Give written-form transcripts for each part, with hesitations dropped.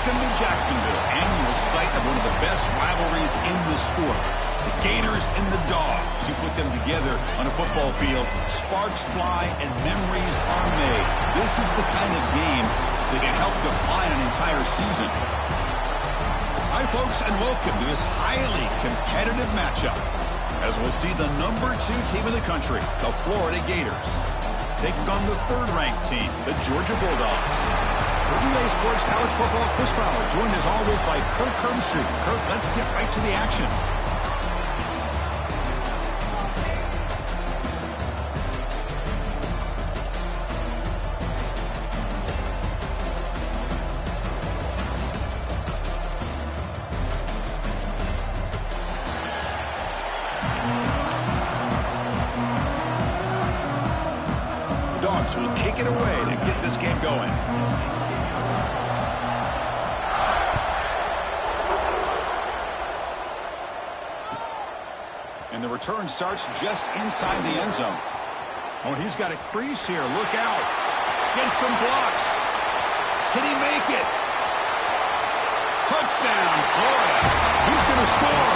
Welcome to Jacksonville, annual site of one of the best rivalries in the sport. The Gators and the Dawgs. You put them together on a football field, sparks fly and memories are made. This is the kind of game that can help define an entire season. Hi, folks, and welcome to this highly competitive matchup, as we'll see the number 2 team in the country, the Florida Gators, taking on the 3rd-ranked team, the Georgia Bulldogs. For EA Sports College Football, Chris Fowler, joined as always by Kirk Herbstreit. Kirk, let's get right to the action. Dawgs will kick it away to get this game going. And the return starts just inside the end zone. Oh, he's got a crease here. Look out. Gets some blocks. Can he make it? Touchdown, Florida. Who's going to score?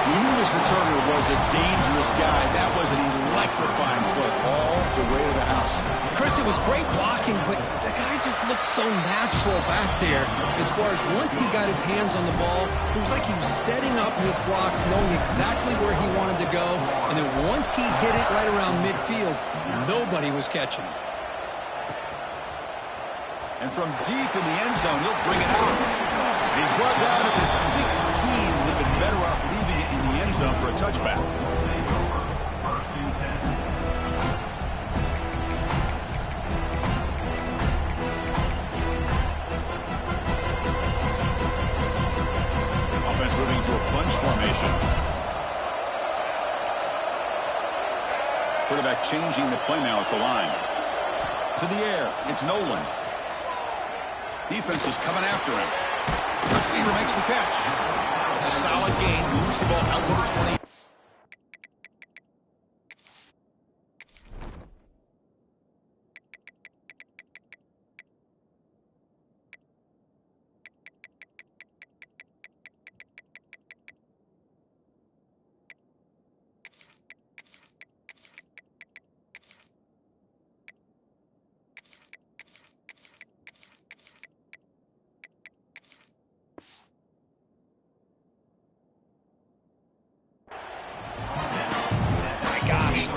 We knew this returner was a dangerous guy. That was an electrifying play all the way to the house. Chris, it was great blocking, but the guy just looked so natural back there. As far as once he got his hands on the ball, it was like he was setting up his blocks, knowing exactly where he wanted to go. And then once he hit it right around midfield, nobody was catching him. And from deep in the end zone, he'll bring it out. And he's brought down at the 16. Would have been better off leaving it in the end zone for a touchback. Offense moving to a bunch formation. Quarterback changing the play now at the line. To the air, it's Nolan. Defense is coming after him. Receiver makes the catch. It's a solid gain. Moves the ball out to the 20.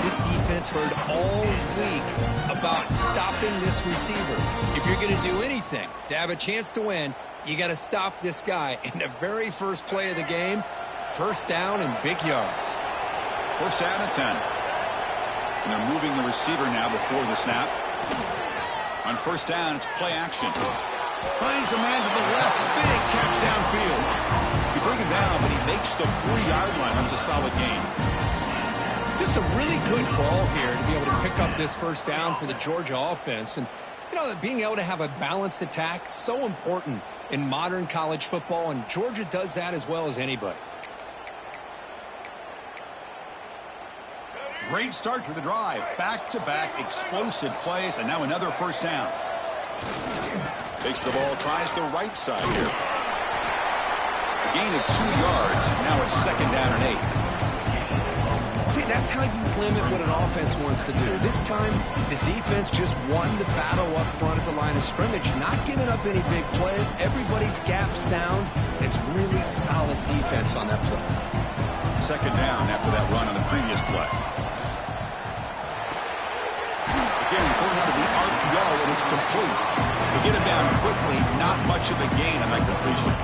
This defense heard all week about stopping this receiver. If you're going to do anything to have a chance to win, you got to stop this guy. In the very first play of the game, first down and big yards. First down and 10. And they're moving the receiver now before the snap. On first down, it's play action. Finds a man to the left. Big catch downfield. You bring him down, but he makes the 4-yard line. That's a solid gain. Just a really good ball here to be able to pick up this first down for the Georgia offense. And, you know, being able to have a balanced attack, so important in modern college football, and Georgia does that as well as anybody. Great start to the drive. Back-to-back explosive plays, and now another first down. Takes the ball, tries the right side here. A gain of 2 yards. Now it's second down and 8. See, that's how you limit what an offense wants to do. This time, the defense just won the battle up front at the line of scrimmage, not giving up any big plays. Everybody's gap sound. It's really solid defense on that play. Second down after that run on the previous play. Again, thrown out of the RPO, and it's complete. They get him down quickly. Not much of a gain on that completion.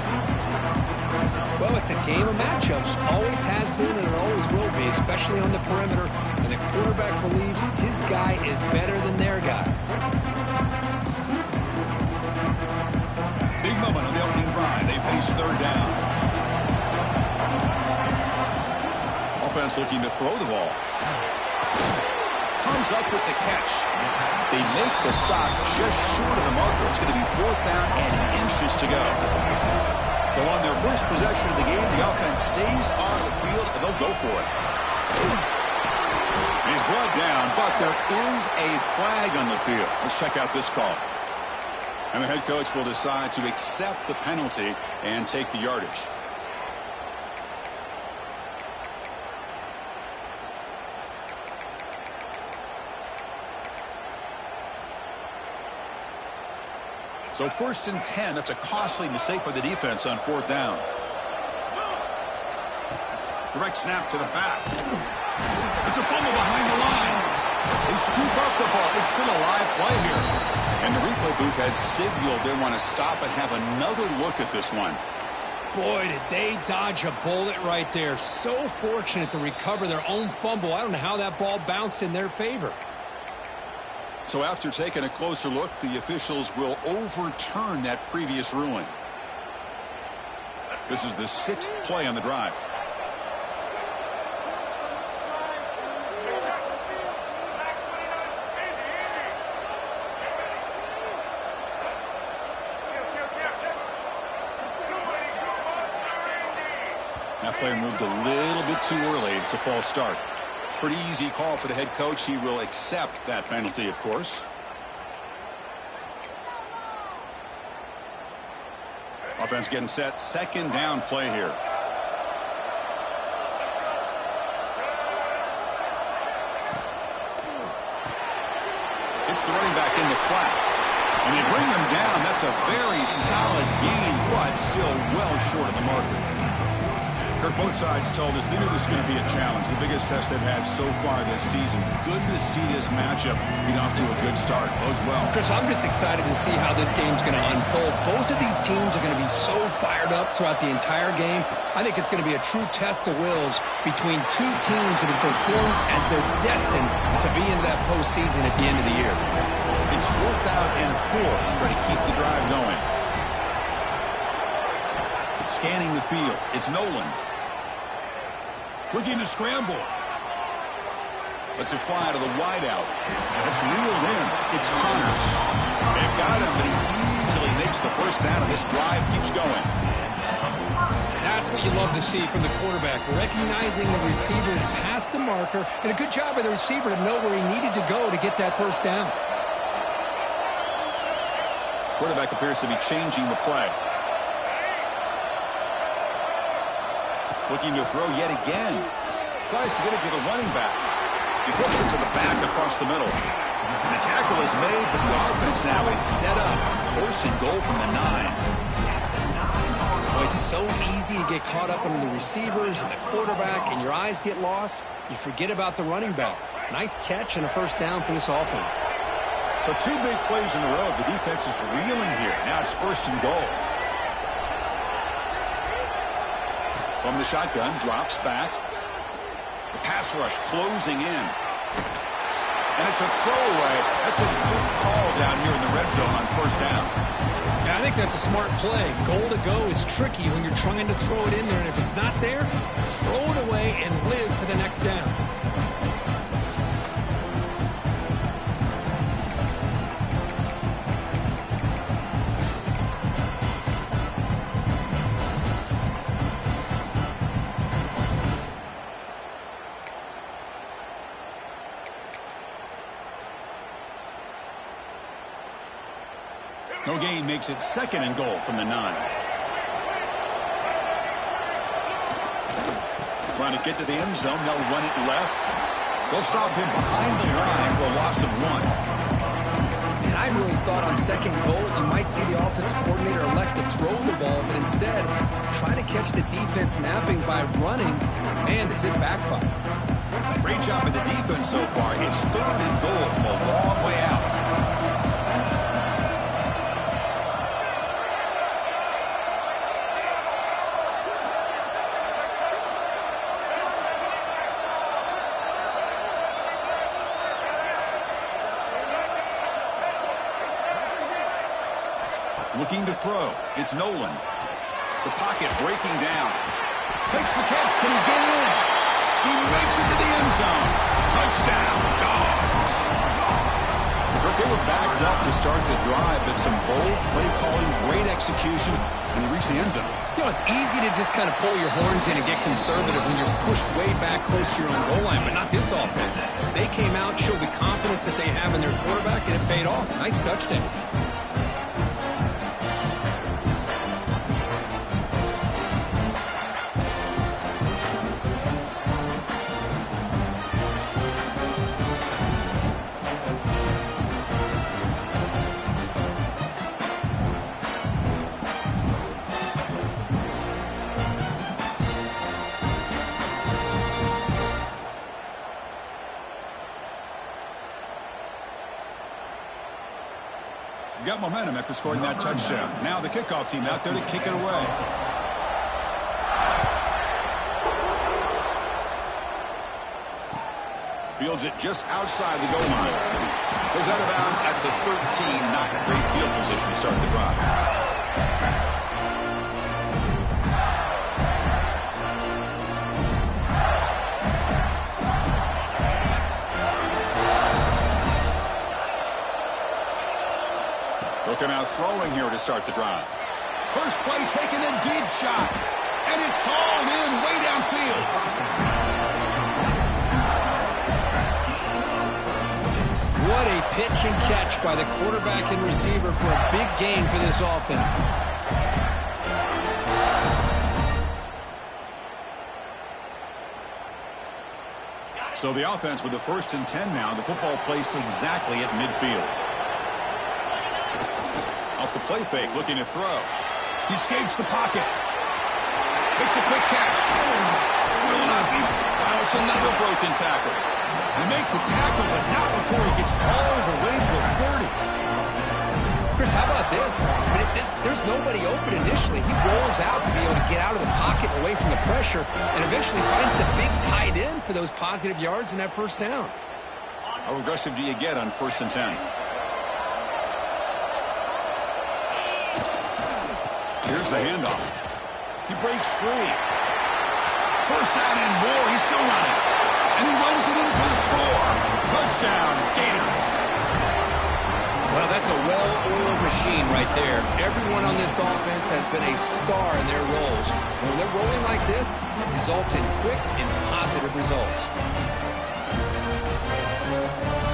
Well, it's a game of matchups. Always has been and it always will be, especially on the perimeter. And the quarterback believes his guy is better than their guy. Big moment on the opening drive. They face third down. Offense looking to throw the ball. Comes up with the catch. They make the stop just short of the marker. It's going to be fourth down and inches to go. So on their first possession of the game, the offense stays on the field, and they'll go for it. He's brought down, but there is a flag on the field. Let's check out this call. And the head coach will decide to accept the penalty and take the yardage. So 1st and 10, that's a costly mistake by the defense on 4th down. Direct snap to the back. It's a fumble behind the line. They scoop up the ball. It's still a live play here. And the replay booth has signaled they want to stop and have another look at this one. Boy, did they dodge a bullet right there. So fortunate to recover their own fumble. I don't know how that ball bounced in their favor. So after taking a closer look, the officials will overturn that previous ruling. This is the 6th play on the drive. That player moved a little bit too early. It's a false start. Pretty easy call for the head coach. He will accept that penalty, of course. Offense getting set. 2nd down play here. It's the running back in the flat. And they bring him down. That's a very solid gain, but still well short of the marker. Kirk, both sides told us they knew this was going to be a challenge, the biggest test they've had so far this season. Good to see this matchup get off to a good start. Bodes well. Chris, I'm just excited to see how this game's going to unfold. Both of these teams are going to be so fired up throughout the entire game. I think it's going to be a true test of wills between two teams that have performed as they're destined to be into that postseason at the end of the year. It's 4th down and 4 to try to keep the drive going. Scanning the field. It's Nolan. Looking to scramble. Lets it fly to the wideout. That's reeled in. It's Connors. They've got him, but he easily makes the 1st down, and this drive keeps going. That's what you love to see from the quarterback, recognizing the receivers past the marker, and a good job by the receiver to know where he needed to go to get that 1st down. Quarterback appears to be changing the play. Looking to throw yet again. Tries to get it to the running back. He flips it to the back across the middle. And the tackle is made, but the offense now is set up. 1st and goal from the 9. Well, it's so easy to get caught up in the receivers and the quarterback, and your eyes get lost. You forget about the running back. Nice catch and a 1st down for this offense. So 2 big plays in a row. The defense is reeling here. Now it's 1st and goal. From the shotgun, drops back. The pass rush closing in. And it's a throwaway. That's a good call down here in the red zone on 1st down. Yeah, I think that's a smart play. Goal to go is tricky when you're trying to throw it in there. And if it's not there, throw it away and live for the next down. No gain makes it 2nd and goal from the 9. Trying to get to the end zone. They'll run it left. They'll stop him behind the line for a loss of 1. And I really thought on 2nd goal you might see the offensive coordinator elect to throw the ball, but instead try to catch the defense napping by running. Man, does it backfire. Great job by the defense so far. It's 3rd and goal from a long way out. Looking to throw. It's Nolan. The pocket breaking down. Makes the catch. Can he get in? He makes it to the end zone. Touchdown, Dawgs. They were backed up to start the drive, but some bold play calling, great execution, and they reached the end zone. You know, it's easy to just kind of pull your horns in and get conservative when you're pushed way back close to your own goal line, but not this offense. They came out, showed the confidence that they have in their quarterback, and it paid off. Nice touchdown. Got momentum after scoring that touchdown. Now the kickoff team out there to kick it away. Fields it just outside the goal line. Goes out of bounds at the 13. Not a great field position to start the drive. Looking out throwing here to start the drive. First play taking a deep shot. And it's hauled in way downfield. What a pitch and catch by the quarterback and receiver for a big gain for this offense. So the offense with the 1st and 10 now. The football placed exactly at midfield. Off the play fake, looking to throw. He escapes the pocket. Makes a quick catch. Will not be. Wow, it's another broken tackle. They make the tackle, but not before he gets all the way to the 30. Chris, how about this? I mean, there's nobody open initially. He rolls out to be able to get out of the pocket away from the pressure and eventually finds the big tight end for those positive yards and that first down. How aggressive do you get on 1st and 10? Here's the handoff. He breaks free. First down and more. He's still running. And he runs it in for the score. Touchdown, Gators. Well, that's a well-oiled machine right there. Everyone on this offense has been a star in their roles. And when they're rolling like this, it results in quick and positive results.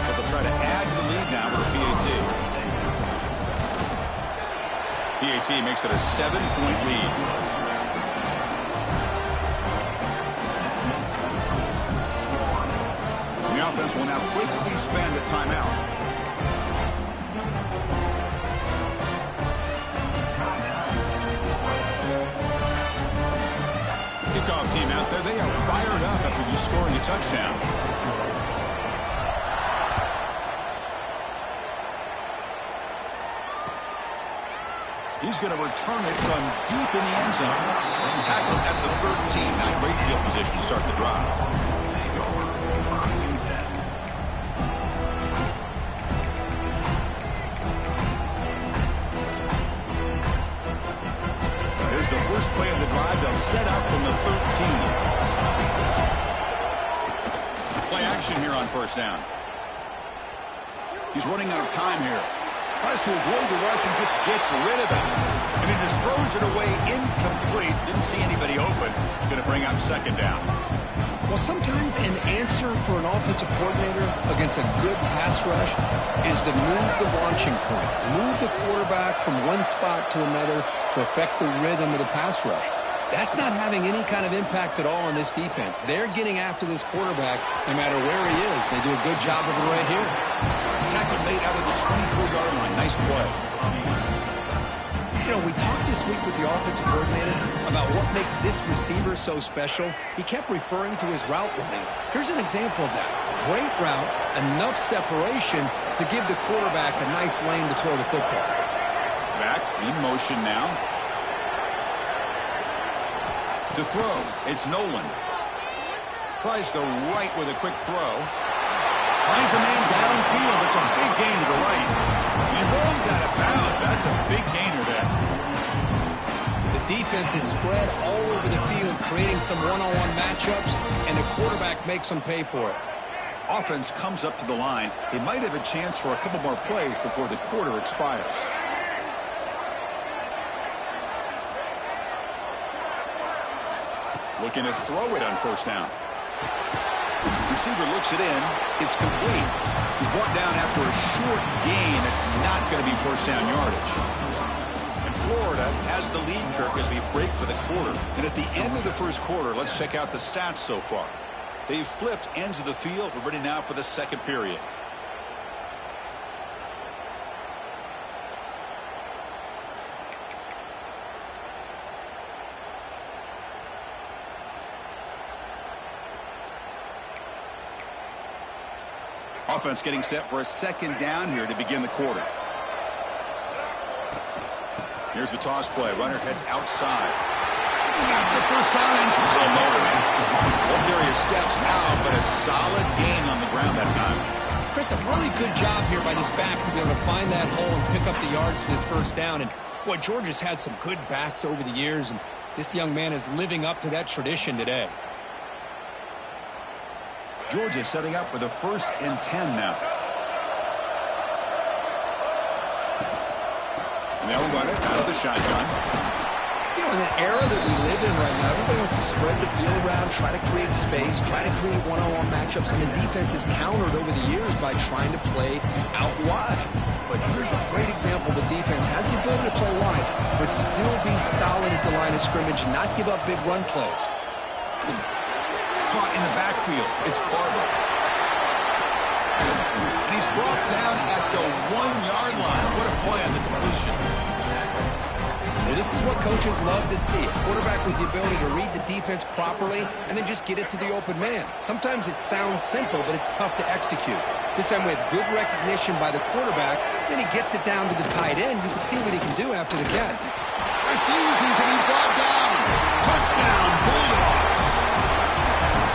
But they'll try to add to the lead now with a PAT. PAT makes it a 7-point lead. The offense will now quickly spend a timeout. Kickoff team out there. They are fired up after just scoring a touchdown. He's going to return it from deep in the end zone. Tackled at the 13. Not great field position to start the drive. Here's the first play of the drive. They'll set up from the 13. Play action here on 1st down. He's running out of time here. Tries to avoid the rush and just gets rid of it. And he just throws it away incomplete. Didn't see anybody open. Going to bring up 2nd down. Well, sometimes an answer for an offensive coordinator against a good pass rush is to move the launching point. Move the quarterback from one spot to another to affect the rhythm of the pass rush. That's not having any kind of impact at all on this defense. They're getting after this quarterback no matter where he is. They do a good job of it right here. Tackle made out of the 24-yard line. Nice play. You know, we talked this week with the offensive coordinator about what makes this receiver so special. He kept referring to his route running. Here's an example of that. Great route, enough separation to give the quarterback a nice lane to throw the football. Back in motion now. To throw, it's Nolan. Tries the right with a quick throw. Finds a man downfield. It's a big gain to the right. He rolls out of bounds. That's a big gainer there. The defense is spread all over the field, creating some one-on-one matchups, and the quarterback makes them pay for it. Offense comes up to the line. They might have a chance for a couple more plays before the quarter expires. Looking to throw it on 1st down. Receiver looks it in. It's complete. He's brought down after a short gain. It's not going to be 1st down yardage. And Florida has the lead, Kirk, as we break for the quarter. And at the end of the 1st quarter, let's check out the stats so far. They've flipped ends of the field. We're ready now for the 2nd period. Offense getting set for a 2nd down here to begin the quarter. Here's the toss play. Runner heads outside. Got the first down and still motoring. Won't carry his steps out, but a solid gain on the ground that time. Chris, a really good job here by this back to be able to find that hole and pick up the yards for this first down. And, boy, Georgia's had some good backs over the years, and this young man is living up to that tradition today. Georgia setting up with a 1st and 10 now. And they'll run it out of the shotgun. You know, in the era that we live in right now, everybody wants to spread the field around, try to create space, try to create one-on-one matchups, and the defense is countered over the years by trying to play out wide. But here's a great example. The defense has the ability to play wide, but still be solid at the line of scrimmage and not give up big run plays. Caught in the backfield. It's Barber. And he's brought down at the 1-yard line. What a play on the completion. Well, this is what coaches love to see. A quarterback with the ability to read the defense properly and then just get it to the open man. Sometimes it sounds simple, but it's tough to execute. This time we have good recognition by the quarterback. Then he gets it down to the tight end. You can see what he can do after the catch. Refusing to be brought down. Touchdown, Bulldogs.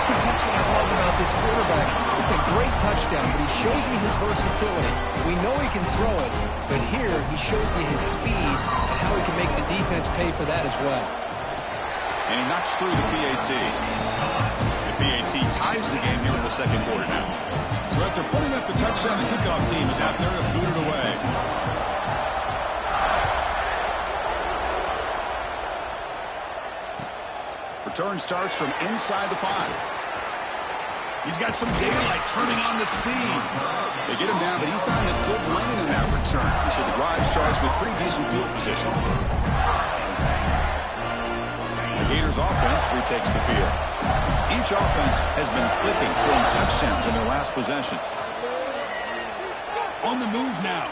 Chris, that's what I love about this quarterback. It's a great touchdown, but he shows you his versatility. We know he can throw it, but here he shows you his speed and how he can make the defense pay for that as well. And he knocks through the PAT. The PAT ties the game here in the second quarter now. So after putting up the touchdown, the kickoff team is out there to boot it away. Return starts from inside the 5. He's got some daylight turning on the speed. They get him down, but he found a good lane in that return. So the drive starts with pretty decent field position. The Gators offense retakes the field. Each offense has been clicking, throwing touchdowns in their last possessions. On the move now.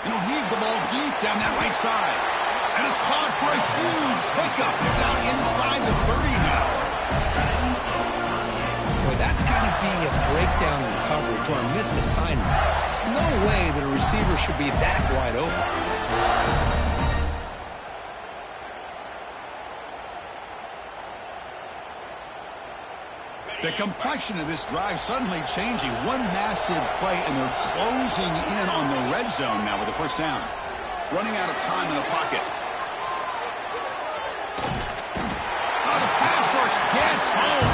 And he'll heave the ball deep down that right side. And it's caught for a huge pickup. They're down inside the 30 now. Boy, that's got to be a breakdown in coverage or a missed assignment. There's no way that a receiver should be that wide open. The complexion of this drive suddenly changing. One massive play, and they're closing in on the red zone now with a first down. Running out of time in the pocket. The pass rush gets home.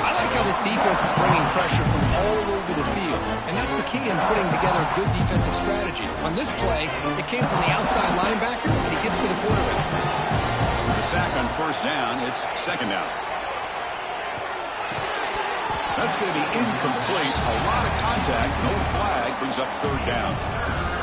I like how this defense is bringing pressure from all over the field, and that's the key in putting together a good defensive strategy. On this play, it came from the outside linebacker, and he gets to the quarterback. The sack on first down. It's second down. That's going to be incomplete. A lot of contact. No flag. Brings up third down.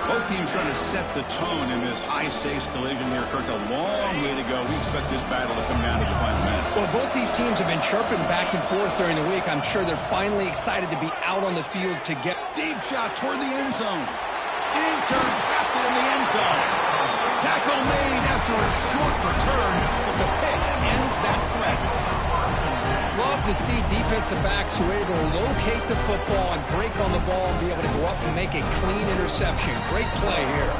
Both teams trying to set the tone in this high-stakes collision here. Kirk, a long way to go. We expect this battle to come down to the final minutes. Well, both these teams have been chirping back and forth during the week. I'm sure they're finally excited to be out on the field to get. Deep shot toward the end zone. Intercepted in the end zone. Tackle made after a short return, but the pick ends that threat. Love to see defensive backs who are able to locate the football and break on the ball and be able to go up and make a clean interception. Great play here.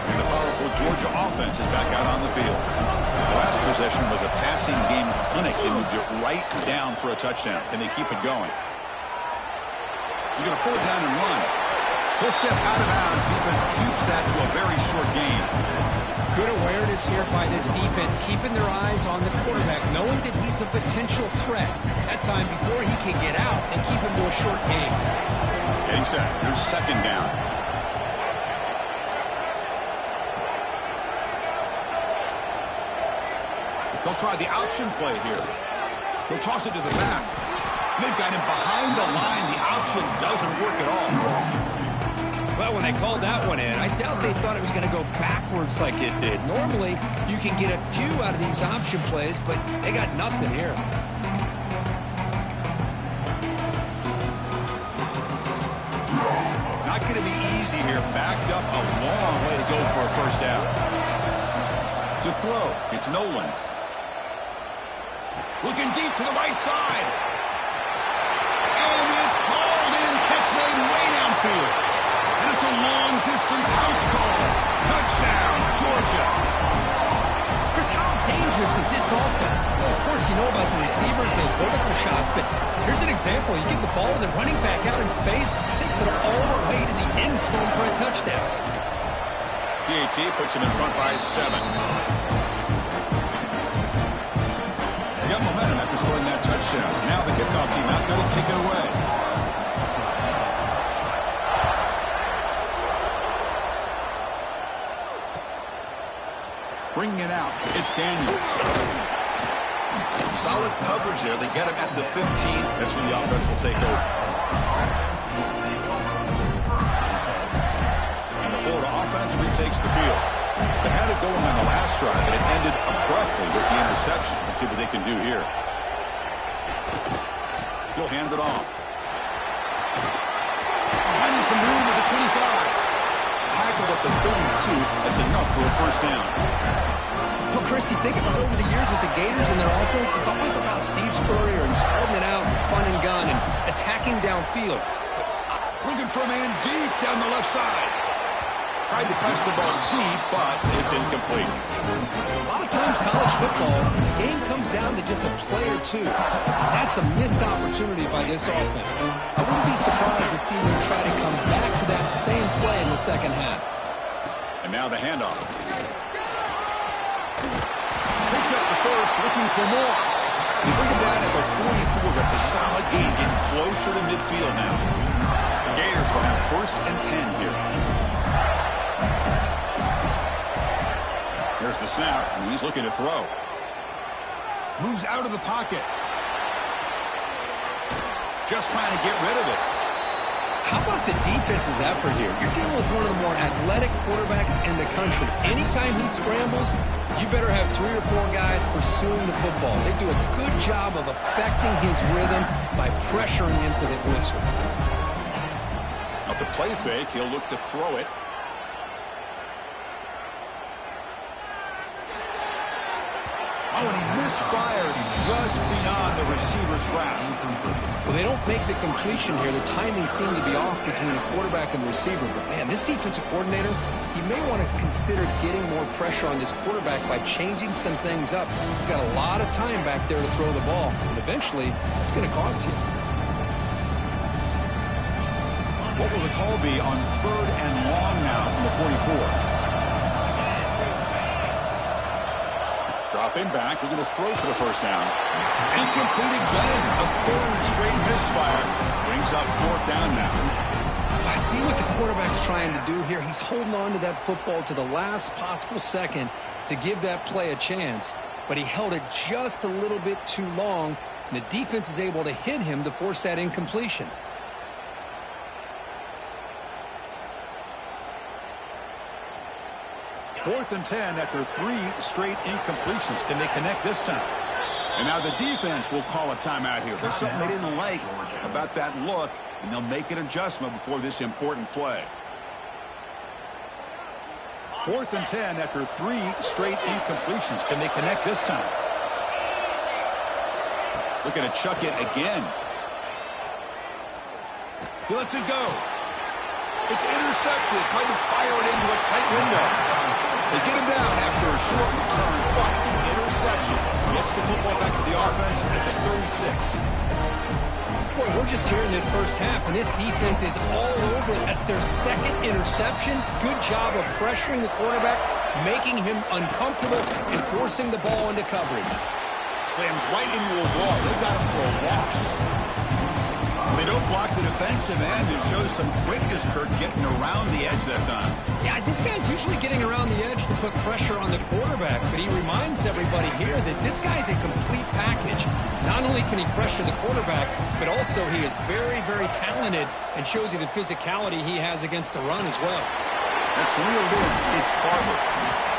And the powerful Georgia offense is back out on the field. The last possession was a passing game clinic. They moved it right down for a touchdown. Can they keep it going? He's going to pull it down and run. He'll step out of bounds. Defense keeps that to a very short gain. Good awareness here by this defense, keeping their eyes on the quarterback, knowing that he's a potential threat. That time before he can get out and keep him to a short gain. Getting set. Here's second down. They'll try the option play here. He'll toss it to the back. They've got him behind the line. The option doesn't work at all. Well, when they called that one in, I doubt they thought it was going to go backwards like it did. Normally, you can get a few out of these option plays, but they got nothing here. Not going to be easy here. Backed up a long way to go for a first down. To throw, it's Nolan. Looking deep to the right side. And it's hauled in. Catch made way down field. And it's a long-distance house call. Touchdown, Georgia. Chris, how dangerous is this offense? Well, of course, you know about the receivers, those vertical shots, but here's an example. You give the ball to the running back out in space, takes it all the way to the end zone for a touchdown. PAT puts him in front by 7. They got momentum after scoring that touchdown. Now the kickoff team out there to kick it away. Bringing it out, it's Daniels. Solid coverage there. They get him at the 15. That's when the offense will take over. And the Florida offense retakes the field. They had it going on the last drive, and it ended abruptly with the interception. Let's see what they can do here. He'll hand it off. Finding some room at the 25. Tackled at the 32. That's enough for a first down. Well, Chris, you think about over the years with the Gators and their offense, it's always about Steve Spurrier and spreading it out and fun and gun and attacking downfield. Looking for a man deep down the left side. Tried to pass the ball deep, but it's incomplete. A lot of times college football, the game comes down to just a play or two. And that's a missed opportunity by this offense. I wouldn't be surprised to see them try to come back to that same play in the second half. And now the handoff. Picks up the first, looking for more. They bring it down at the 44. That's a solid gain, getting closer to midfield now. The Gators will have 1st and 10 here. There's the snap, and he's looking to throw. Moves out of the pocket. Just trying to get rid of it. How about the defense's effort here? You're dealing with one of the more athletic quarterbacks in the country. Anytime he scrambles, you better have 3 or 4 guys pursuing the football. They do a good job of affecting his rhythm by pressuring him to the whistle. Off the play fake, he'll look to throw it. Oh, and he misfires just beyond the receiver's grasp. Well, they don't make the completion here. The timing seemed to be off between the quarterback and the receiver. But, man, this defensive coordinator, he may want to consider getting more pressure on this quarterback by changing some things up. He's got a lot of time back there to throw the ball. And eventually, it's going to cost you. What will the call be on 3rd and long now from the 44? Dropping back, we're going to throw for the first down. Incomplete again. A 3rd straight misfire. Brings up 4th down now. I see what the quarterback's trying to do here. He's holding on to that football to the last possible second to give that play a chance. But he held it just a little bit too long, and the defense is able to hit him to force that incompletion. Fourth and 10 after 3 straight incompletions. Can they connect this time? And now the defense will call a timeout here. There's something they didn't like about that look, and they'll make an adjustment before this important play. Fourth and 10 after 3 straight incompletions. Can they connect this time? Looking to chuck it again. He lets it go. It's intercepted. Trying to fire it into a tight window. They get him down after a short return, but the interception gets the football back to the offense at the 36. Boy, we're just here in this first half, and this defense is all over it. That's their 2nd interception. Good job of pressuring the quarterback, making him uncomfortable, and forcing the ball into coverage. Slams right into a wall. They've got him for a loss. They don't block the defensive end. It shows some quickness, Kirk, getting around the edge that time. Yeah, this guy's usually getting around the edge to put pressure on the quarterback, but he reminds everybody here that this guy's a complete package. Not only can he pressure the quarterback, but also he is very, very talented and shows you the physicality he has against the run as well. That's reeled in. It's Barber.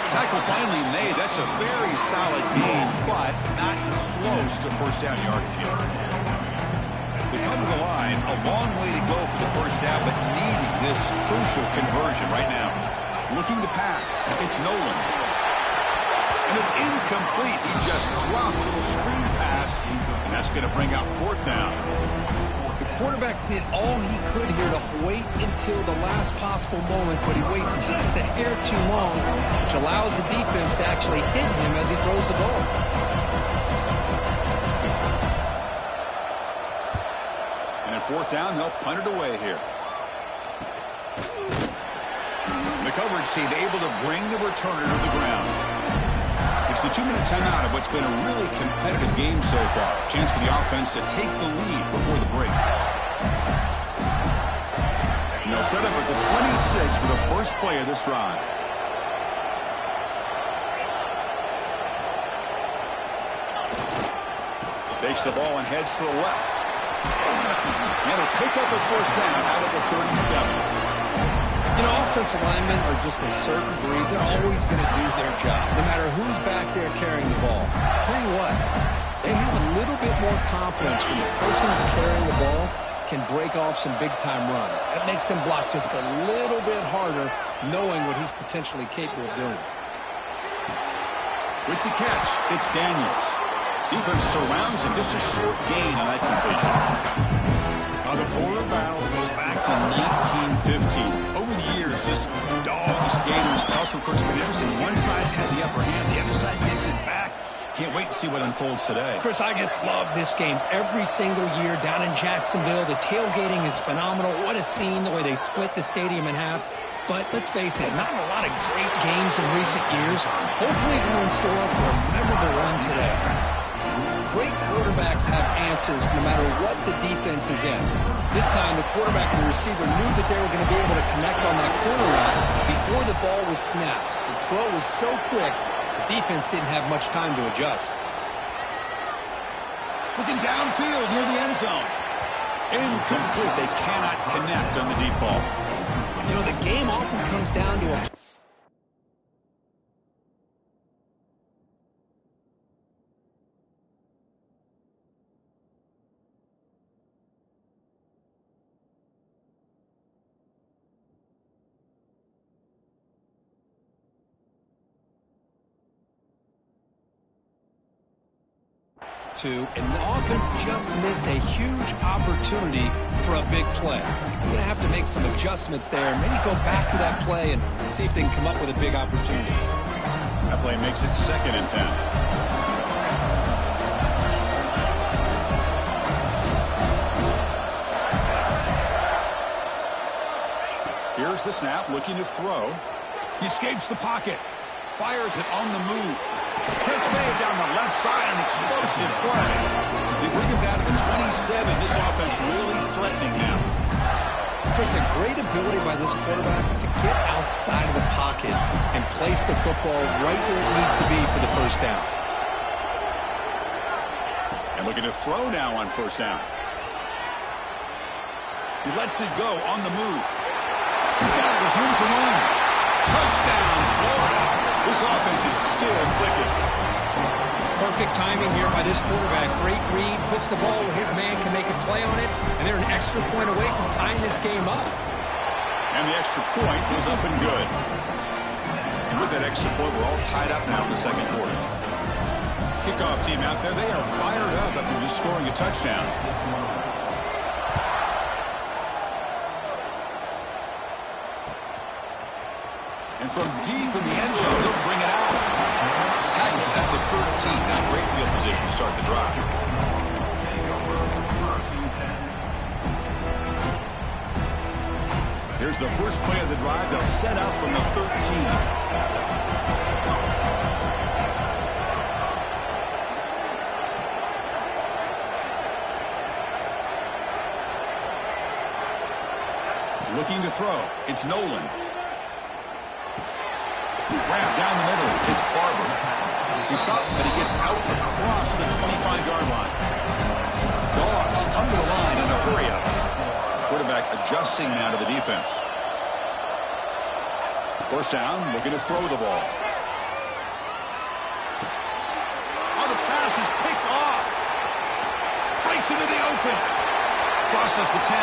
Tackle finally made. That's a very solid gain, but not close to first down yardage yet. They come to the line, a long way to go for the first down, but needing this crucial conversion right now. Looking to pass. It's Nolan. And it's incomplete. He just dropped a little screen pass, and that's going to bring out 4th down. The quarterback did all he could here to wait until the last possible moment, but he waits just a hair too long, which allows the defense to actually hit him as he throws the ball. And at 4th down, they'll punt it away here. The coverage team able to bring the returner to the ground. It's the 2-minute timeout of what's been a really competitive game so far. Chance for the offense to take the lead before the break. And they'll set up at the 26 for the first play of this drive. Takes the ball and heads to the left. And he'll pick up a 1st down out of the 37. You know, offensive linemen are just a certain breed. They're always going to do their job, no matter who's back there carrying the ball. I'll tell you what, they have a little bit more confidence when the person that's carrying the ball can break off some big-time runs. That makes them block just a little bit harder, knowing what he's potentially capable of doing. With the catch, it's Daniels. Defense surrounds him. Just a short gain on that completion. The border battle goes back to 1915. Over the years, this Dawgs Gators tussle Crooks Peters, and one side's had the upper hand, the other side gets it back. Can't wait to see what unfolds today. Chris, I just love this game. Every single year down in Jacksonville, the tailgating is phenomenal. What a scene, the way they split the stadium in half. But let's face it, not a lot of great games in recent years. Hopefully we're in store for a memorable one today. Great quarterbacks have answers no matter what the defense is in. This time, the quarterback and the receiver knew that they were going to be able to connect on that corner route before the ball was snapped. The throw was so quick, the defense didn't have much time to adjust. Looking downfield near the end zone. Incomplete. They cannot connect on the deep ball. You know, the game often comes down to a... and the offense just missed a huge opportunity for a big play. We're going to have to make some adjustments there, maybe go back to that play and see if they can come up with a big opportunity. That play makes it 2nd and 10. Here's the snap, looking to throw. He escapes the pocket. Fires it on the move. Catch made down the left side, an explosive play. They bring him down to the 27. This offense really threatening now. Chris, a great ability by this quarterback to get outside of the pocket and place the football right where it needs to be for the 1st down. And looking to throw now on 1st down. He lets it go on the move. He's got it with room to run. Touchdown, Florida. This offense is still clicking. Perfect timing here by this quarterback. Great read, puts the ball where his man can make a play on it, and they're an extra point away from tying this game up. And the extra point was up and good. And with that extra point, we're all tied up now in the 2nd quarter. Kickoff team out there, they are fired up after just scoring a touchdown. And from deep in the end zone, they'll bring it out. Tackled at the 13. Not great field position to start the drive. Here's the first play of the drive. They'll set up from the 13. Looking to throw. It's Nolan. Grab down the middle. It's Barber. He's up, but he gets out across the 25-yard line. Dawgs come to the line in a hurry-up. Quarterback adjusting now to the defense. 1st down, looking to throw the ball. Oh, the pass is picked off. Breaks into the open. Crosses the 10.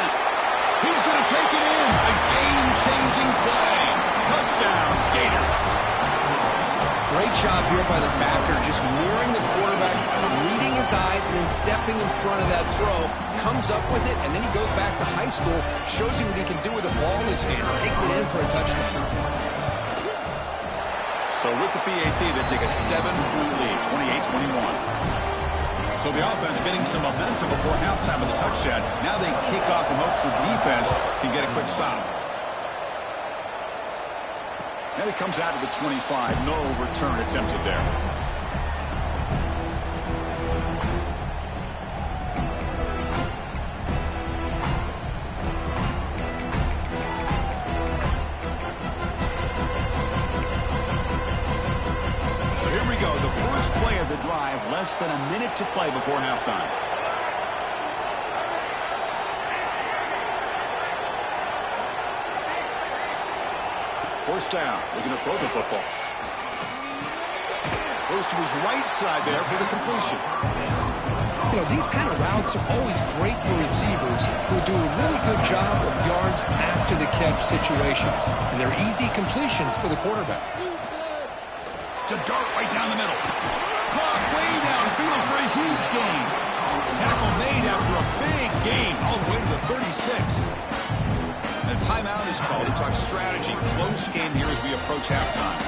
He's going to take it in. A game-changing play. Touchdown, Gators. Great job here by the backer, just mirroring the quarterback, reading his eyes, and then stepping in front of that throw. Comes up with it, and then he goes back to high school, shows you what he can do with a ball in his hands, takes it in for a touchdown. So with the PAT, they take a 7-point lead, 28-21. So the offense getting some momentum before halftime of the touchdown. Now they kick off in hopes the defense can get a quick stop. And it comes out to the 25. No return attempted there. So here we go. The first play of the drive. Less than a minute to play before halftime. First down, looking to throw the football. Goes to his right side there for the completion. You know, these kind of routes are always great for receivers who do a really good job of yards after the catch situations. And they're easy completions for the quarterback. To dart right down the middle. Clock way downfield for a huge gain. Tackle made after a big gain all the way to the 36. And a timeout is called to talk strategy. Close game here as we approach halftime.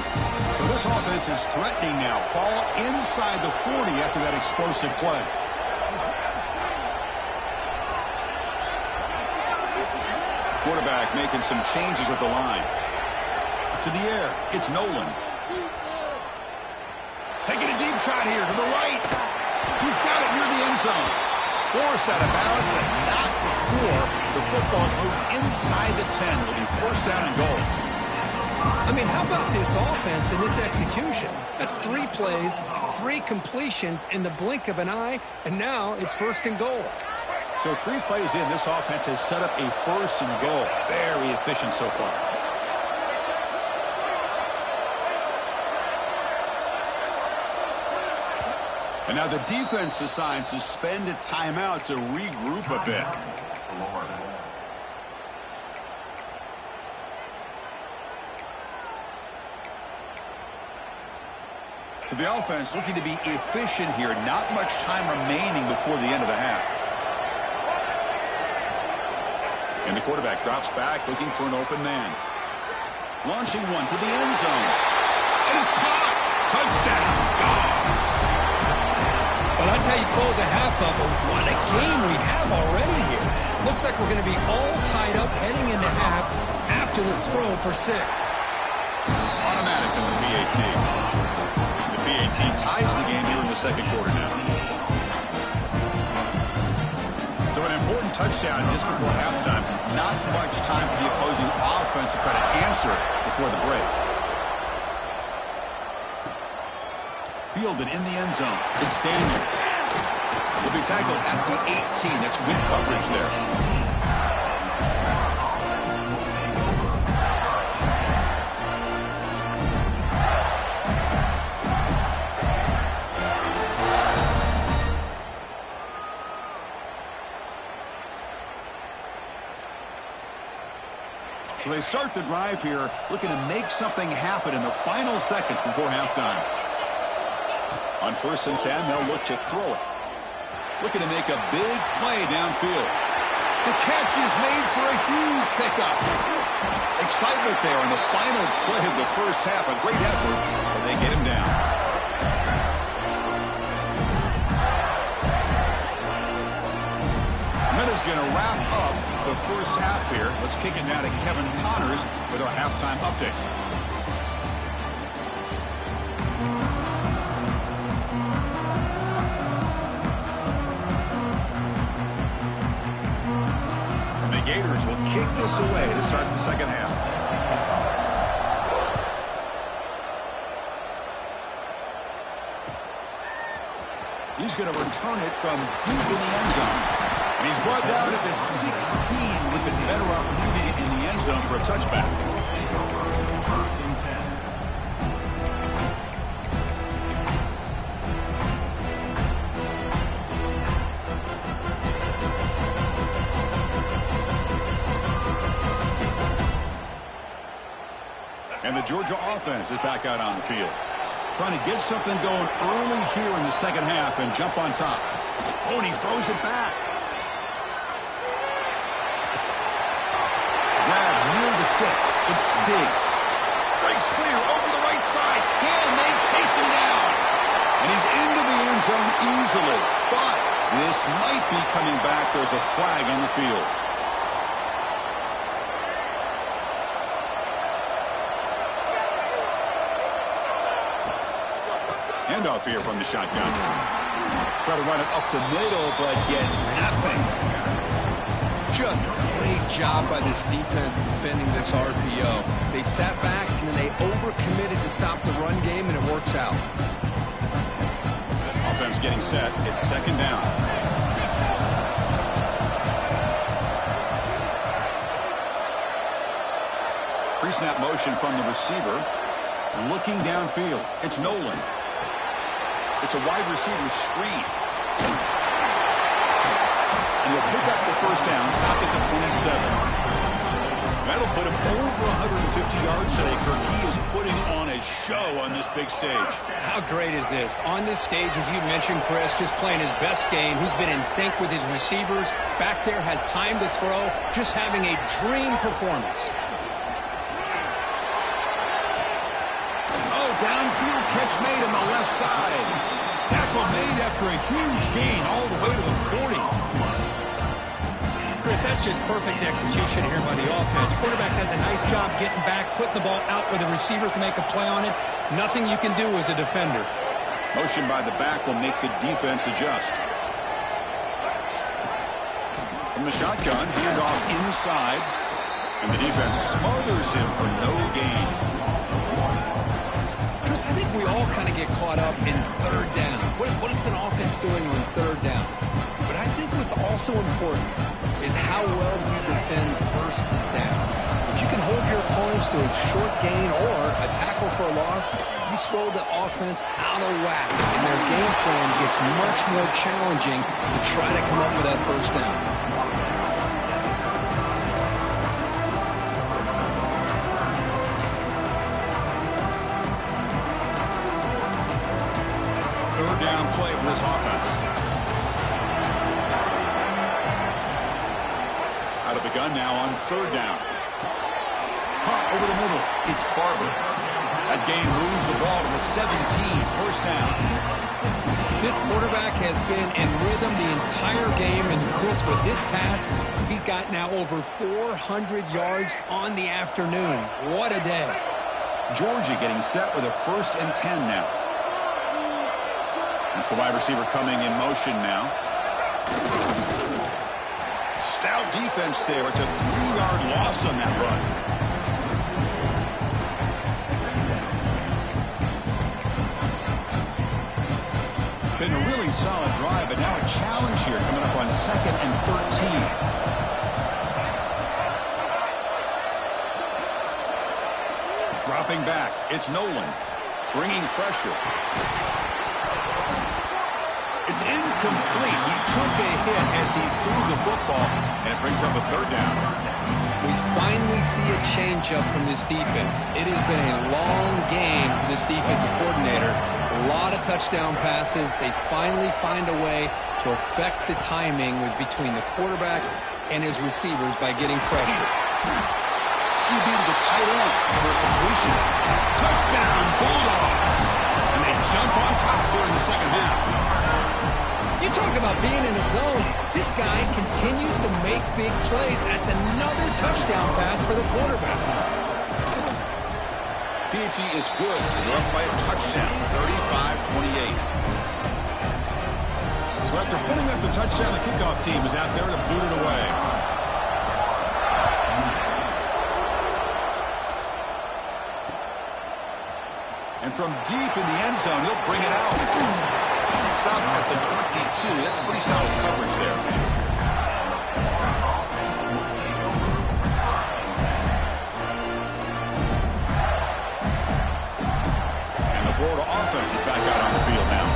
So this offense is threatening now. Ball inside the 40 after that explosive play. Quarterback making some changes at the line. To the air, it's Nolan. Taking a deep shot here to the right. He's got it near the end zone. Forced out of bounds, but not before the football's moved inside the 10. It'll be first down and goal. I mean, how about this offense and this execution? That's 3 plays, 3 completions in the blink of an eye, and now it's first and goal. So 3 plays in, this offense has set up a first and goal. Very efficient so far. And now the defense decides to spend a timeout to regroup a bit. So the offense looking to be efficient here. Not much time remaining before the end of the half. And the quarterback drops back looking for an open man. Launching one to the end zone. And it's caught. Touchdown. Dawgs. Well, that's how you close a half of them. What a game we have already here. Looks like we're going to be all tied up heading into half after the throw for 6. Automatic in the PAT. The PAT ties the game here in the second quarter now. So an important touchdown just before halftime. Not much time for the opposing offense to try to answer before the break. Fielded in the end zone. It's Daniels. He'll be tackled at the 18. That's good coverage there. So they start the drive here, looking to make something happen in the final seconds before halftime. On 1st and 10, they'll look to throw it. Looking to make a big play downfield. The catch is made for a huge pickup. Excitement there on the final play of the first half. A great effort, but they get him down. Minute's going to wrap up the first half here. Let's kick it now to Kevin Connors with our halftime update. Gators will kick this away to start the second half. He's going to return it from deep in the end zone. And he's brought down at the 16. Would have been better off leaving it in the end zone for a touchback. And the Georgia offense is back out on the field. trying to get something going early here in the second half and jump on top. Oh, and he throws it back. Grab near the sticks. It's Diggs. Breaks clear over the right side. Can they chase him down? And he's into the end zone easily. But this might be coming back. There's a flag on the field. Handoff here from the shotgun. Try to run it up the middle, but get nothing. Just great job by this defense defending this RPO. They sat back, and then they overcommitted to stop the run game, and it works out. Offense getting set. It's second down. Pre-snap motion from the receiver. Looking downfield. It's Nolan. It's a wide receiver screen. And he'll pick up the first down, stop at the 27. That'll put him over 150 yards today, Kirk. He is putting on a show on this big stage. How great is this? On this stage, as you mentioned, Chris, just playing his best game. He's been in sync with his receivers. Back there, has time to throw. Just having a dream performance. Downfield catch made on the left side. Tackle made after a huge gain all the way to the 40. Chris, that's just perfect execution here by the offense. Quarterback does a nice job getting back, putting the ball out where the receiver can make a play on it. Nothing you can do as a defender. Motion by the back will make the defense adjust. From the shotgun, handoff inside. And the defense smothers him for no gain. Chris, I think we all kind of get caught up in third down. What is an offense doing on third down? But I think what's also important is how well you defend first down. If you can hold your opponents to a short gain or a tackle for a loss, you throw the offense out of whack, and their game plan gets much more challenging to try to come up with that first down. Down play for this offense. Out of the gun now on third down. Hot over the middle. It's Barber. That gain moves the ball to the 17. First down. This quarterback has been in rhythm the entire game, and Chris, with this pass, he's got now over 400 yards on the afternoon. What a day. Georgia getting set with a 1st and 10 now. That's the wide receiver coming in motion now. Stout defense there. It's a 3-yard loss on that run. Been a really solid drive, but now a challenge here coming up on 2nd and 13. Dropping back. It's Nolan. Bringing pressure. It's incomplete. He took a hit as he threw the football, and it brings up a third down. We finally see a change-up from this defense. It has been a long game for this defensive coordinator. A lot of touchdown passes. They finally find a way to affect the timing between the quarterback and his receivers by getting pressure. QB to the tight end for a completion. Touchdown, Bulldogs. And they jump on top here in the second half. You talk about being in the zone. This guy continues to make big plays. That's another touchdown pass for the quarterback. P.T. is good, so they're up by a touchdown, 35-28. So after putting up the touchdown, the kickoff team is out there to boot it away. And from deep in the end zone, he'll bring it out. Stop at the 22. That's pretty solid coverage there. And the Florida offense is back out on the field now.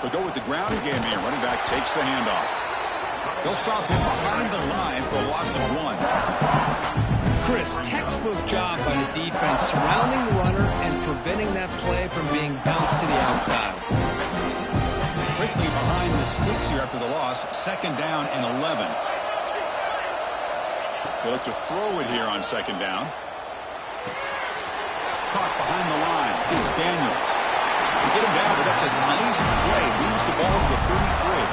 They'll go with the ground game here. Running back takes the handoff. They'll stop him behind the line for a loss of 1. Chris, textbook job by the defense surrounding the runner and preventing that play from being bounced to the outside. Quickly behind the sticks here after the loss. 2nd down and 11. They look to throw it here on 2nd down. Caught behind the line. It's Daniels. They get him down, but that's a nice play. Moves the ball to the 33.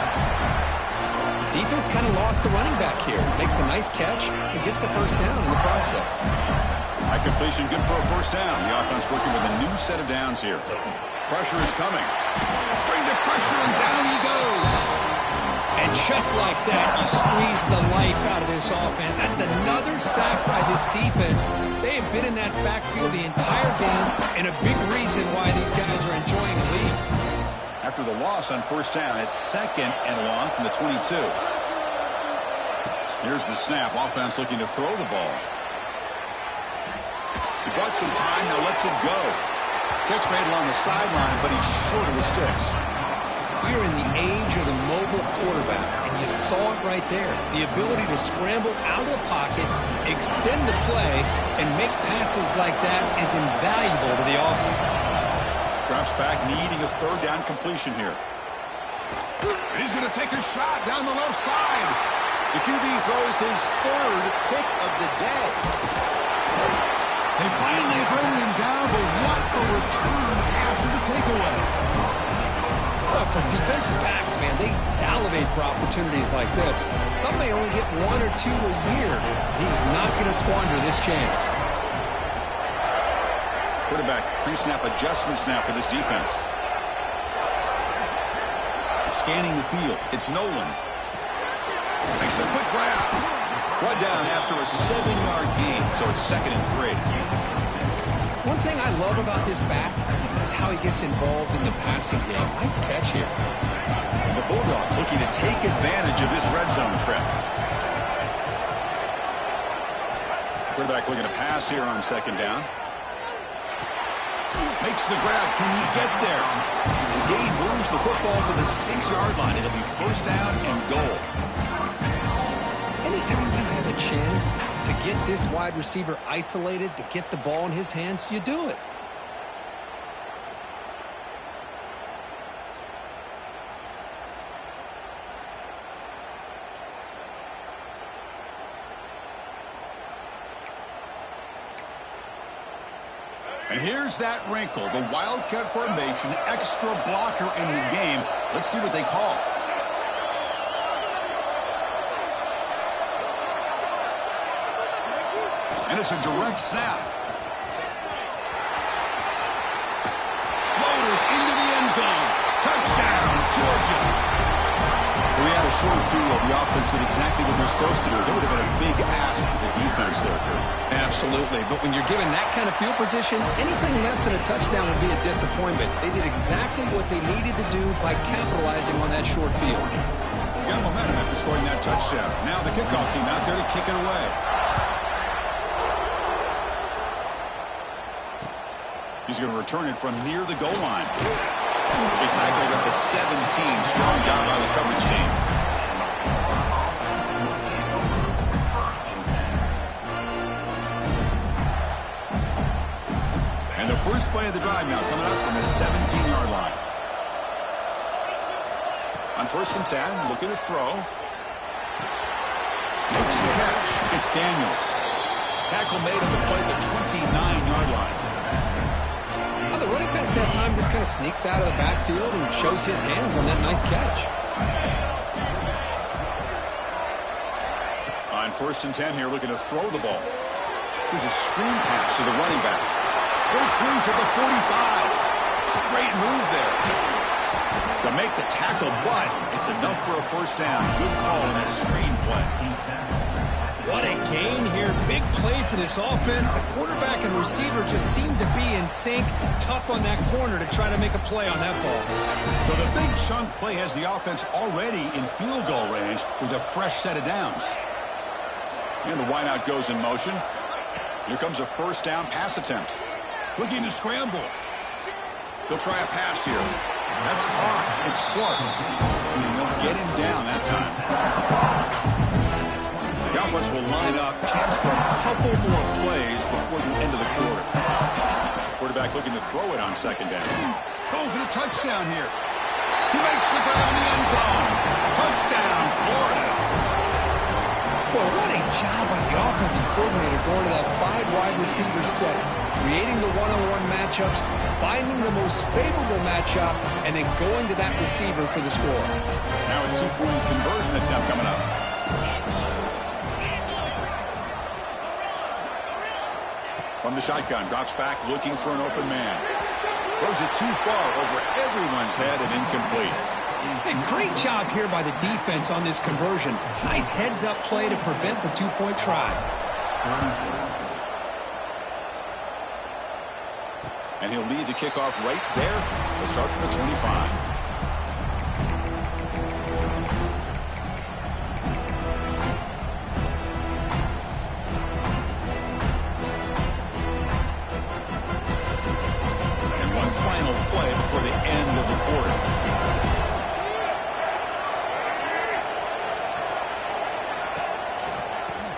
Defense kind of lost the running back here. Makes a nice catch and gets the 1st down in the process. High completion, good for a 1st down. The offense working with a new set of downs here. Pressure is coming. Bring the pressure, and down he goes. And just like that, you squeeze the life out of this offense. That's another sack by this defense. They have been in that backfield the entire game, and a big reason why these guys are enjoying the lead. After the loss on 1st down, it's 2nd and long from the 22. Here's the snap. Offense looking to throw the ball. He bought some time, now lets it go. Catch made along the sideline, but he's short of the sticks. We're in the age of the mobile quarterback, and you saw it right there. The ability to scramble out of the pocket, extend the play, and make passes like that is invaluable to the offense. Drops back, needing a 3rd down completion here. And he's going to take a shot down the left side. The QB throws his 3rd pick of the day. They finally bring him down, but what a return after the takeaway. Well, for defensive backs, man, they salivate for opportunities like this. Some may only get 1 or 2 a year. He's not going to squander this chance. Quarterback pre-snap adjustments now for this defense. Scanning the field. It's Nolan. Makes a quick grab. Brought down after a 7-yard gain, so it's 2nd and 3. One thing I love about this back is how he gets involved in the passing game. Nice catch here. The Bulldogs looking to take advantage of this red zone trip. Quarterback looking to pass here on 2nd down. Makes the grab. Can he get there? The gain moves the football to the 6-yard line. It'll be 1st down and goal. Anytime you have a chance to get this wide receiver isolated, to get the ball in his hands, you do it. And here's that wrinkle, the Wildcat formation, extra blocker in the game. Let's see what they call. And it's a direct snap. Motors into the end zone. Touchdown, Georgia. We had a short field. The offense did exactly what they're supposed to do. That would have been a big ask for the defense there, Kurt. Absolutely. But when you're given that kind of field position, anything less than a touchdown would be a disappointment. They did exactly what they needed to do by capitalizing on that short field. Got momentum after scoring that touchdown. Now the kickoff team out there to kick it away. He's going to return it from near the goal line. He tackled at the 17. Strong job by the coverage team. And the first play of the drive now coming up from the 17-yard line. On 1st and 10, looking to throw. Makes the catch. It's Daniels. Tackle made on the play at the 29-yard line. The running back that time just kind of sneaks out of the backfield and shows his hands on that nice catch. On 1st and 10 here, looking to throw the ball. Here's a screen pass to the running back. Breaks loose at the 45. Great move there. To make the tackle, but it's enough for a 1st down. Good call in that screen play. What a gain here. Big play for this offense. The quarterback and receiver just seem to be in sync. Tough on that corner to try to make a play on that ball. So the big chunk play has the offense already in field goal range with a fresh set of downs. And the wideout goes in motion. Here comes a 1st down pass attempt. Looking to scramble. They'll try a pass here. That's caught. It's Clark. And they'll get him down that time. The offense will line up. Chance for a couple more plays before the end of the quarter. Quarterback looking to throw it on second down. Going for the touchdown here. He makes the play on the end zone. Touchdown, Florida. Boy, what a job by the offensive coordinator going to that 5-wide receiver set, creating the one-on-one matchups, finding the most favorable matchup, and then going to that receiver for the score. Now a two-point conversion attempt coming up. From the shotgun, drops back looking for an open man. Throws it too far over everyone's head and incomplete. A great job here by the defense on this conversion. Nice heads-up play to prevent the two-point try. And he'll lead the kickoff right there. He'll start from the 25.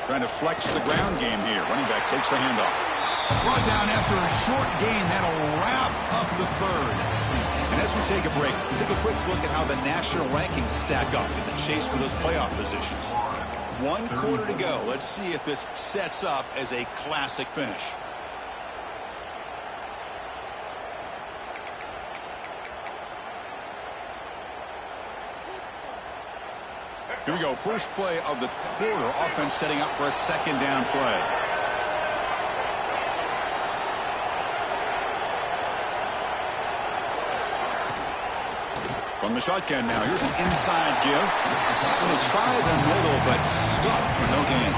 Trying to flex the ground game here. Running back takes the handoff. Brought down after a short gain. That'll wrap up the third. And as we take a break, take a quick look at how the national rankings stack up in the chase for those playoff positions. 1 quarter to go. Let's see if this sets up as a classic finish. Here we go. First play of the quarter. Offense setting up for a second down play. From the shotgun now. Here's an inside give. And they try the middle, but stuck for no gain.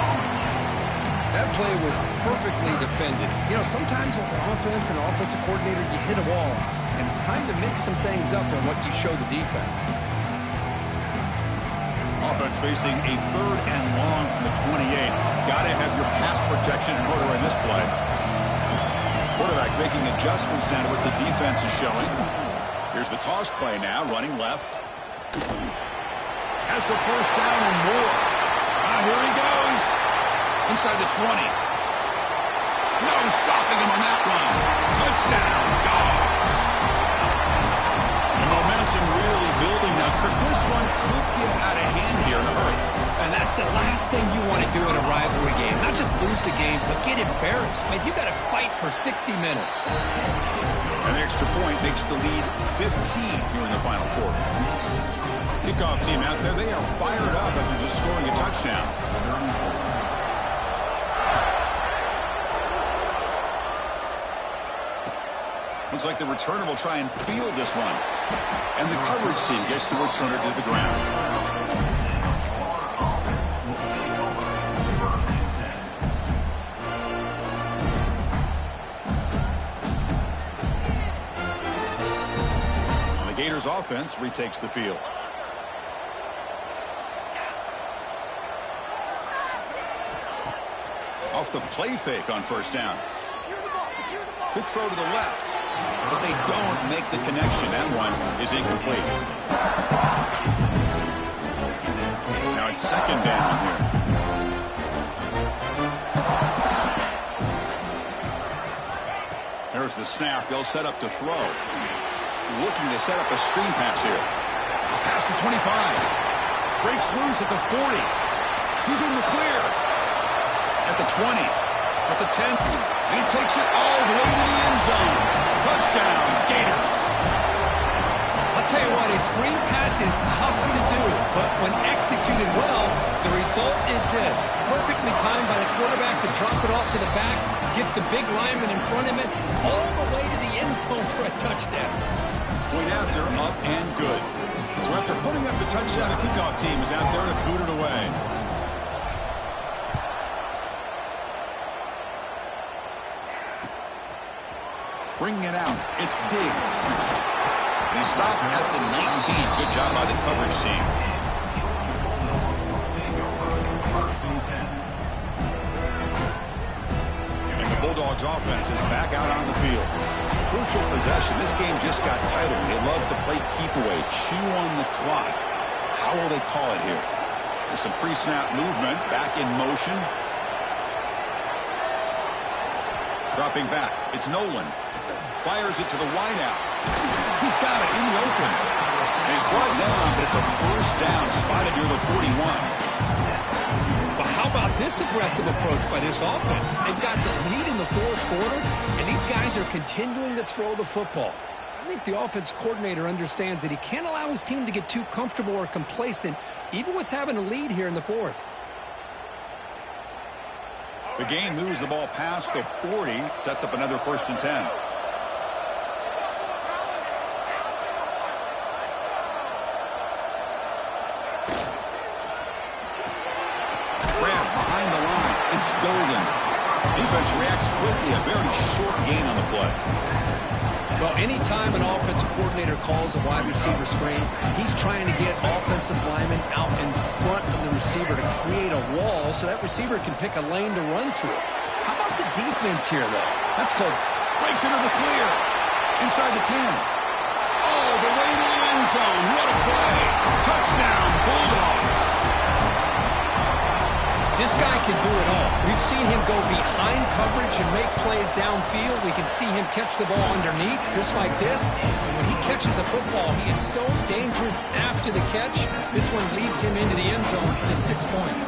That play was perfectly defended. You know, sometimes as an offense and offensive coordinator, you hit a wall. And it's time to mix some things up on what you show the defense. Offense facing a 3rd and long from the 28. Got to have your pass protection in order in this play. Quarterback making adjustments down to what the defense is showing. Here's the toss play now, running left. Has the first down and more. Here he goes. Inside the 20. No stopping him on that one. Touchdown, Dawgs. The momentum really building now. This one could get out of hand here in a hurry. And that's the last thing you want to do in a rivalry game. Not just lose the game, but get embarrassed. Man, you got to fight for 60 minutes. An extra point makes the lead 15 here in the final quarter. Kickoff team out there, they are fired up after just scoring a touchdown. Looks like the returner will try and field this one. And the coverage team gets the returner to the ground. And the Gators offense retakes the field. Off the play fake on first down. Quick throw to the left. But they don't make the connection. That one is incomplete. Now it's second down here. There's the snap. They'll set up to throw. Looking to set up a screen pass here. Past the 25. Breaks loose at the 40. He's in the clear. At the 20. At the 10. And he takes it all the way to the end zone. Touchdown, Gators. I'll tell you what, a screen pass is tough to do, but when executed well, the result is this. Perfectly timed by the quarterback to drop it off to the back, gets the big lineman in front of it, all the way to the end zone for a touchdown. Point after, up and good. So after putting up the touchdown, the kickoff team is out there to boot it away. Bringing it out, it's Diggs. And he stopped at the 19. Good job by the coverage team. And the Bulldogs offense is back out on the field. Crucial possession. This game just got tighter. They love to play keep away, chew on the clock. How will they call it here? There's some pre-snap movement, back in motion. Dropping back, it's Nolan. Fires it to the wideout. He's got it in the open. And he's brought down, but it's a first down, spotted near the 41. But how about this aggressive approach by this offense? They've got the lead in the fourth quarter, and these guys are continuing to throw the football. I think the offense coordinator understands that he can't allow his team to get too comfortable or complacent, even with having a lead here in the fourth. The game moves the ball past the 40, sets up another 1st and 10. It's golden. Defense reacts quickly. A very short gain on the play. Well, anytime an offensive coordinator calls a wide receiver screen, he's trying to get offensive linemen out in front of the receiver to create a wall so that receiver can pick a lane to run through. How about the defense here, though? That's called... Breaks into the clear. Inside the 10. Oh, the way to the end zone. What a play. Touchdown, Bulldogs. This guy can do it all. We've seen him go behind coverage and make plays downfield. We can see him catch the ball underneath, just like this. And when he catches a football, he is so dangerous after the catch. This one leads him into the end zone for the 6 points.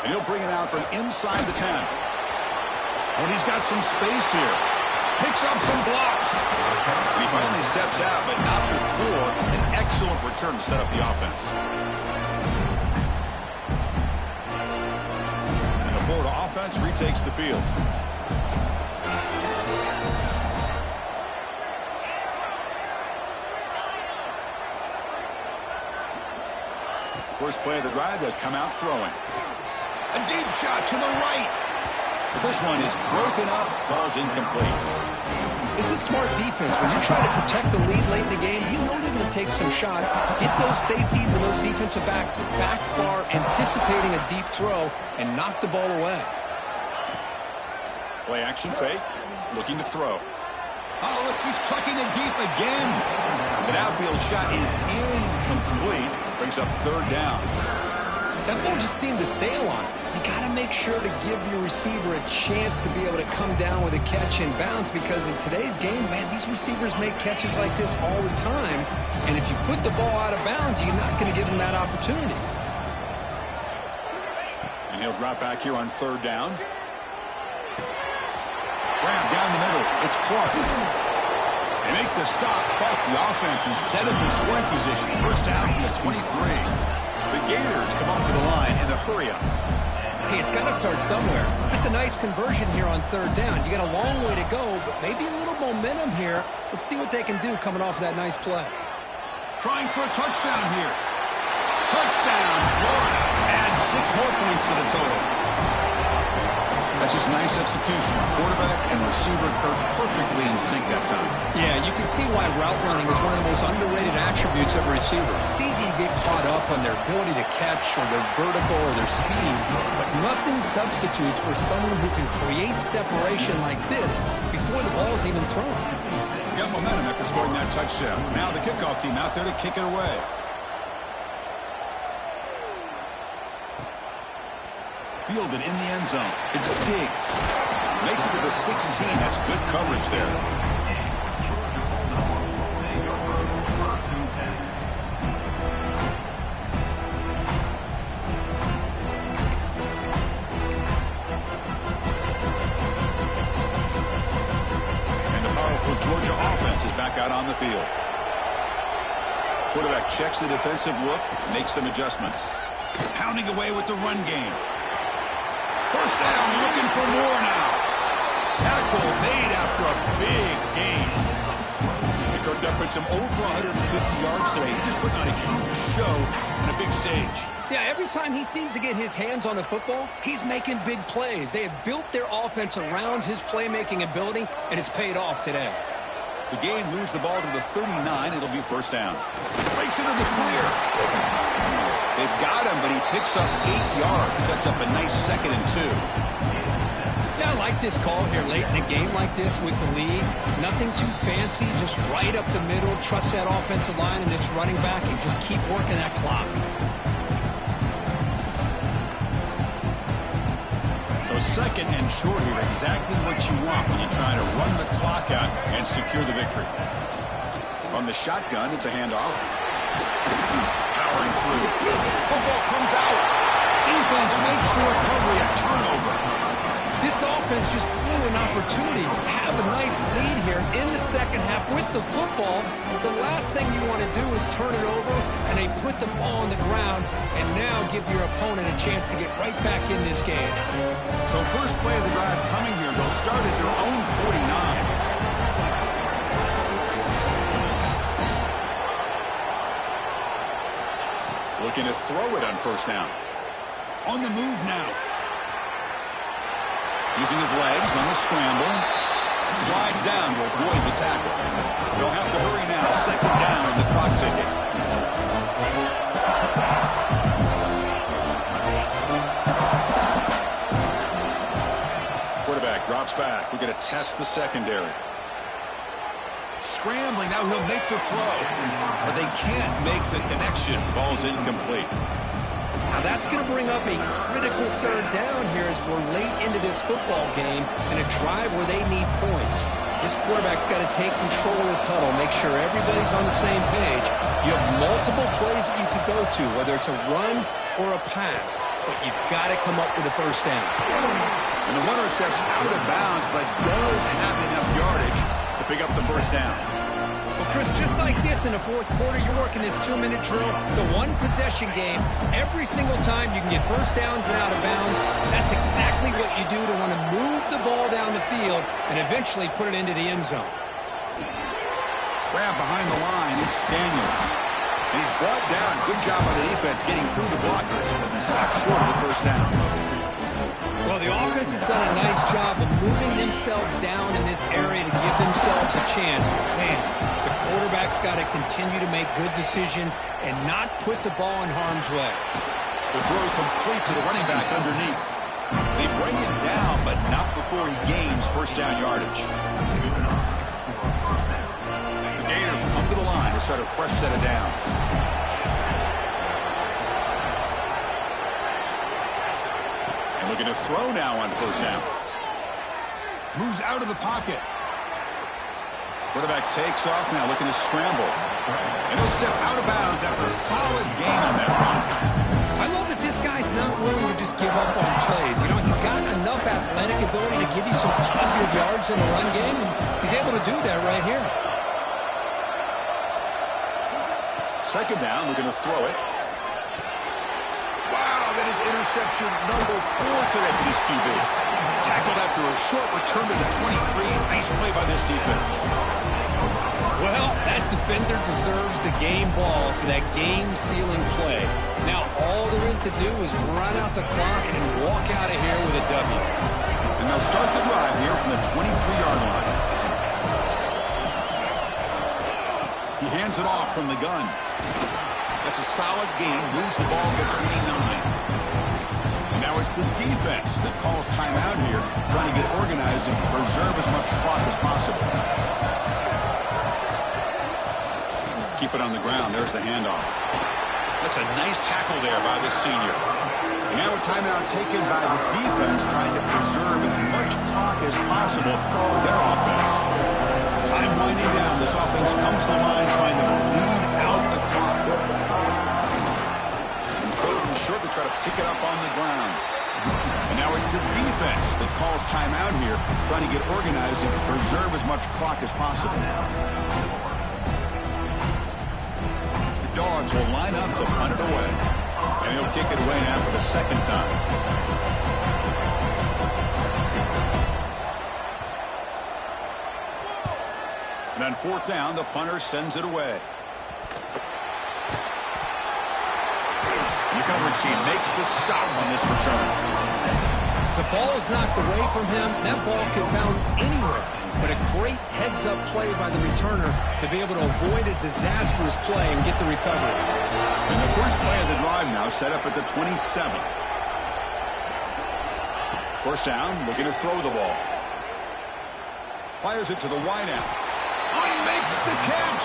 And he'll bring it out from inside the 10. And he's got some space here. Picks up some blocks. And he finally steps out, but not before an excellent return to set up the offense. And the Florida offense retakes the field. First play of the drive, they'll come out throwing. A deep shot to the right. But this one is broken up, ball's incomplete. This is smart defense. When you're trying to protect the lead late in the game, you know they're going to take some shots, get those safeties and those defensive backs back far, anticipating a deep throw, and knock the ball away. Play action fake, looking to throw. Oh, look, he's trucking it deep again. An outfield shot is incomplete. Brings up 3rd down. That ball just seemed to sail on it. You got to make sure to give your receiver a chance to be able to come down with a catch and bounce, because in today's game, man, these receivers make catches like this all the time. And if you put the ball out of bounds, you're not going to give them that opportunity. And he'll drop back here on 3rd down. Grab down the middle. It's Clark. They make the stop, but the offense is set up in scoring position. First down from the 23. The Gators come up to the line in the hurry-up. Hey, it's got to start somewhere. That's a nice conversion here on 3rd down. You got a long way to go, but maybe a little momentum here. Let's see what they can do coming off that nice play. Trying for a touchdown here. Touchdown, Florida. Add 6 more points to the total. That's just nice execution. Quarterback and receiver Kirk perfectly in sync that time. Yeah, you can see why route running is one of the most underrated attributes of a receiver. It's easy to get caught up on their ability to catch or their vertical or their speed, but nothing substitutes for someone who can create separation like this before the ball's even thrown. Got momentum after scoring that touchdown. Now the kickoff team out there to kick it away. Fielded in the end zone. It's Diggs. Makes it to the 16. That's good coverage there. And the powerful Georgia offense is back out on the field. Quarterback checks the defensive look, makes some adjustments. Pounding away with the run game. First down, looking for more now. Tackle made after a big gain. And Kirk, that puts him over 150 yards today. He's just putting on a huge show on a big stage. Yeah, every time he seems to get his hands on the football, he's making big plays. They have built their offense around his playmaking ability, and it's paid off today. The game moves the ball to the 39. It'll be first down. Breaks into the clear. They've got him, but he picks up 8 yards. Sets up a nice 2nd and 2. like this call here late in the game like this with the lead. Nothing too fancy, just right up the middle. Trust that offensive line and this running back and just keep working that clock. So second and short here, exactly what you want when you try to run the clock out and secure the victory. On the shotgun, it's a handoff. Powering through. Football comes out. Defense makes the recovery, a turnover. This offense just blew an opportunity. Have a nice lead here in the second half with the football. The last thing you want to do is turn it over, and they put the ball on the ground, and now give your opponent a chance to get right back in this game. So first play of the drive coming here. They'll start at their own 49. Looking to throw it on first down. On the move now. Using his legs on the scramble. Slides down to avoid the tackle. He'll have to hurry now. Second down and the clock ticking. Quarterback drops back. We're going to test the secondary. Scrambling. Now he'll make the throw. But they can't make the connection. Ball's incomplete. Now that's going to bring up a critical third down here as we're late into this football game in a drive where they need points. This quarterback's got to take control of this huddle, make sure everybody's on the same page. You have multiple plays that you could go to, whether it's a run or a pass, but you've got to come up with a first down. And the runner steps out of bounds, but does have enough yardage to pick up the first down. Well, Chris, just like this in the fourth quarter, you're working this 2-minute drill. It's a one-possession game. Every single time you can get first downs and out of bounds, that's exactly what you do to want to move the ball down the field and eventually put it into the end zone. Grab behind the line, it's Daniels. And he's brought down. Good job by the defense getting through the blockers. He stopped short of the first down. Well, the offense has done a nice job of moving themselves down in this area to give themselves a chance. Man, the quarterback's got to continue to make good decisions and not put the ball in harm's way. The throw complete to the running back underneath. They bring him down, but not before he gains first down yardage. The Gators come to the line to start a fresh set of downs. And looking to throw now on first down. Moves out of the pocket. Quarterback takes off now, looking to scramble. And he'll step out of bounds after a solid gain on that run. I love that this guy's not willing to just give up on plays. You know, he's got enough athletic ability to give you some positive yards in the run game, and he's able to do that right here. Second down, looking to throw it. Wow, that is interception number 4 today for this QB. Tackled after a short return to the 23. Nice play by this defense. Well, that defender deserves the game ball for that game-sealing play. Now, all there is to do is run out the clock and walk out of here with a W. And they'll start the drive here from the 23-yard line. He hands it off from the gun. That's a solid gain. Moves the ball to 29. And now it's the defense that calls timeout here, trying to get organized and preserve as much clock as possible. Keep it on the ground. There's the handoff. That's a nice tackle there by the senior. And now a timeout taken by the defense, trying to preserve as much clock as possible for their offense. Time winding down. This offense comes to the line trying to bleed out the clock. And third and short, they try to pick it up on the ground. And now it's the defense that calls timeout here, trying to get organized and preserve as much clock as possible. Dawgs will line up to punt it away. And he'll kick it away now for the second time. And on fourth down, the punter sends it away. And the coverage team makes the stop on this return. The ball is knocked away from him. That ball can bounce anywhere. But a great heads-up play by the returner to be able to avoid a disastrous play and get the recovery. And the first play of the drive now set up at the 27. First down, looking to throw the ball. Fires it to the wideout. Oh, he makes the catch.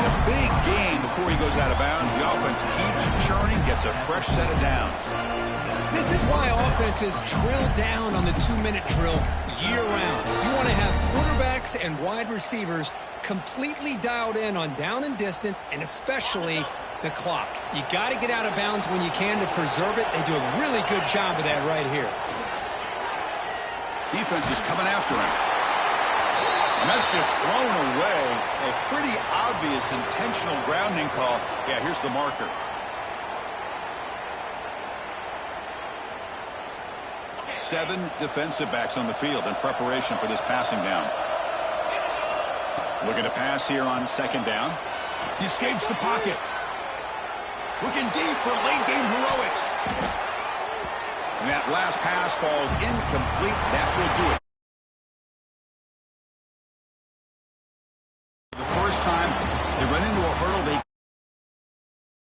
And a big gain before he goes out of bounds. The offense keeps churning, gets a fresh set of downs. This is why offenses drill down on the 2-minute drill year-round. You want to have quarterbacks and wide receivers completely dialed in on down and distance, and especially the clock. You got to get out of bounds when you can to preserve it. They do a really good job of that right here. Defense is coming after him. And that's just thrown away. A pretty obvious intentional grounding call. Yeah, here's the marker. Seven defensive backs on the field in preparation for this passing down. Looking to pass here on second down. He escapes the pocket. Looking deep for late game heroics. And that last pass falls incomplete. That will do it.